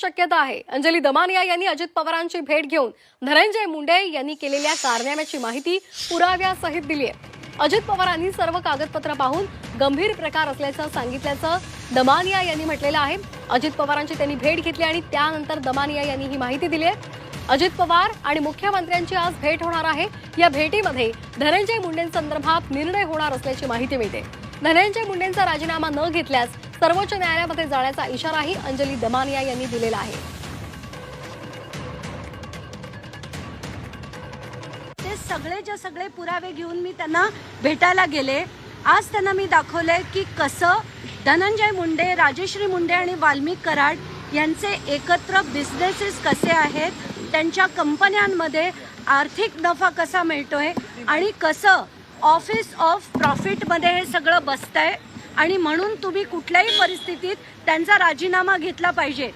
शक्यता आहे। अंजली दमानिया यांनी अजित पवारांची भेट घेऊन धनंजय मुंडे यांनी केलेल्या कारनाम्याची माहिती पुराव्यासहित दिली आहे। अजित पवारांनी सर्व कागदपत्र पाहून गंभीर प्रकार असल्याचं सांगितल्याचं दमानिया यांनी म्हटलेलं आहे। अजित पवारांची त्यांनी भेट घेतली आणि त्यानंतर दमानिया यांनी ही माहिती दिली आहे। अजित पवार आणि मुख्यमंत्र्यांची आज भेट होणार आहे। या भेटीमध्ये धनंजय मुंडेंसंदर्भात निर्णय होणार असल्याची माहिती मिळते। धनंजय मुंडेंचा राजीनामा न घेतल्यास सर्वोच्च न्यायालयामध्ये जाण्याचा इशाराही अंजली दमानिया यांनी दिलेला आहे। ते सगळे पुरावे घेऊन मी त्यांना भेटायला गेले। आज त्यांना मी दाखवले की कसं धनंजय मुंडे, राजश्री मुंडे आणि वाल्मिक कराड यांचे एकत्र बिझनेसेस कसे आहेत, त्यांच्या कंपन्यांमध्ये आर्थिक नफा कसा मिळतोय आणि कसं ऑफिस ऑफ प्रॉफिटमध्ये हे सगळं बसतंय आणि म्हणून तुम्ही कुठल्याही परिस्थितीत त्यांचा राजीनामा घेतला पाहिजे।